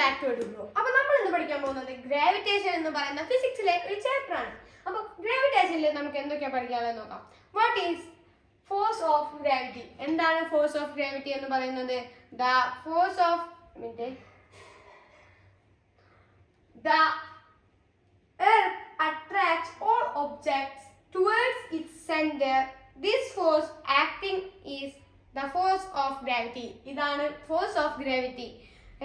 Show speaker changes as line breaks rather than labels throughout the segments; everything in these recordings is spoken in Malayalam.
Back to എഡ്യൂബ്രോ. അപ്പോൾ നമ്മൾ ഇന്ന് പഠിക്കാൻ പോകുന്നത് ഗ്രാവിറ്റേഷൻ എന്ന് പറയുന്ന ഫിസിക്സിലെ ഒരു ചാപ്റ്റർ ആണ്. അപ്പോൾ ഗ്രാവിറ്റേഷനിൽ നമുക്ക് എന്തൊക്കെയാണ് പഠിക്കാനുള്ളത് നോക്കാം. What is force of gravity? എന്താണ് ഫോഴ്സ് ഓഫ് ഗ്രാവിറ്റി എന്ന് പറയുന്നത്? The force of the earth attracts all objects towards its center. This force acting is the force of gravity. ഇതാണ് force of gravity.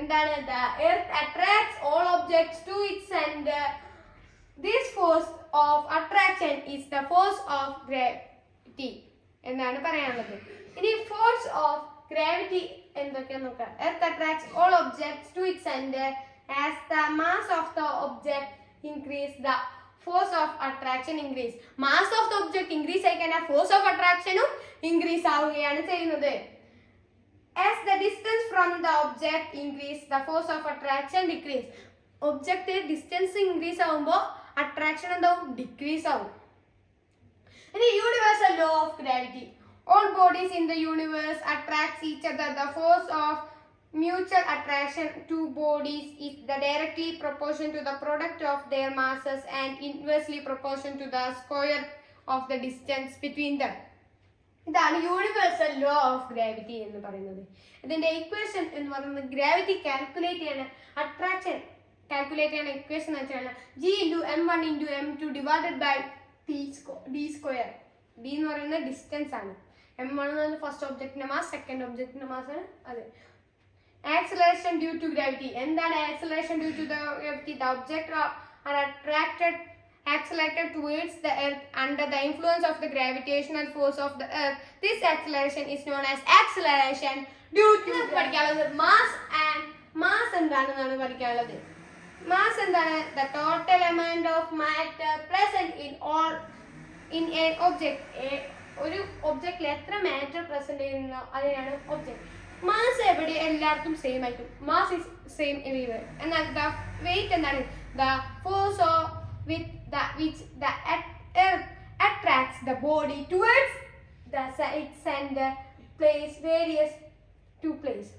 എന്താണ്? The earth attracts all objects to its center. This force of attraction is the force of gravity എന്നാണ് പറയാനുള്ളത്. ഇനി force of gravity എന്തൊക്കെയാന്ന് നോക്കാം. Earth attracts all objects to its center. As the mass of the object increase, the force of attraction increase. Mass of the object increase ആയിക്കഴിഞ്ഞാൽ force of attraction increase ആവുകയാണ് ചെയ്യുന്നത്. As the distance from the object increase, the force of attraction decrease. Object distance increase ആവുമ്പോൾ attraction എന്താവും? Decrease ആവും. ഇനി universal law of gravity. All bodies in the universe attracts each other. The force of mutual attraction to bodies is directly proportional to the product of their masses and inversely proportional to the square of the distance between them. ഇതാണ് യൂണിവേഴ്സൽ ലോ ഓഫ് ഗ്രാവിറ്റി എന്ന് പറയുന്നത്. ഇതിന്റെ ഇക്വേഷൻ എന്ന് പറയുന്നത് ഗ്രാവിറ്റി കാൽക്കുലേറ്റ് ചെയ്യണ അട്രാക്ഷൻ കാൽക്കുലേറ്റ് ചെയ്യണ ഇക്വേഷൻ എന്ന് വെച്ചാൽ G×m1×m2 divided by d square. d എന്ന് പറയുന്നത് ഡിസ്റ്റൻസ് ആണ്. m1 എന്ന് പറയുന്നത് ഫസ്റ്റ് ഒബ്ജക്റ്റിന്റെ മാസ്, സെക്കൻഡ് ഒബ്ജക്റ്റിന്റെ മാസ് ആണ്. അതെ. Acceleration due to gravity. എന്താണ് acceleration due to the gravity? The objects are accelerated towards the earth under the influence of the gravitational force of the earth. This acceleration is known as acceleration due to പഠിക്കാനുള്ളത് മാസ് ആൻഡ് മാസ് എന്താണെന്നാണ് പഠിക്കാനുള്ളത്. മാസ് എന്താണ്? The total amount of matter present in an object. ഒരു ഒബ്ജക്റ്റിൽ എത്ര മാറ്റർ പ്രസന്റ് ചെയ്യുന്നോ അതിനാണ് ഒബ്ജക്റ്റ്. മാസ് എവിടെ എല്ലാവർക്കും സെയിം ആയിരിക്കും. Mass is same everywhere. എന്നാൽ ദ വെയിറ്റ് എന്താണ്? The force which the earth attracts the body towards the its centre place various to place.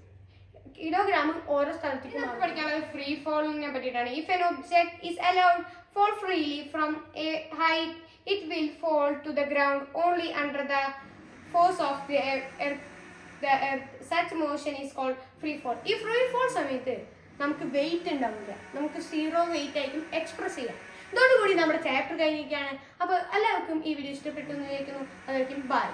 കിലോഗ്രാമും ഓരോ സ്ഥലത്തേക്കും പഠിക്കാനുള്ളത് ഫ്രീ ഫോളിനെ പറ്റിയിട്ടാണ്. If an object is allowed fall freely from a height, it will fall to the ground only under the force of the earth. Such motion is called free fall. ഈ ഫ്രീ ഫോൾ സമയത്ത് നമുക്ക് വെയിറ്റ് ഉണ്ടാവില്ല, നമുക്ക് സീറോ വെയിറ്റ് ആയിരിക്കും എക്സ്പ്രസ് ചെയ്യാം. ഇതോടുകൂടി നമ്മുടെ ചാപ്റ്റർ കഴിഞ്ഞിരിക്കുകയാണ്. അപ്പോൾ എല്ലാവർക്കും ഈ വീഡിയോ ഇഷ്ടപ്പെട്ടു എന്ന് വിചാരിക്കുന്നു. അതായിരിക്കും ബൈ.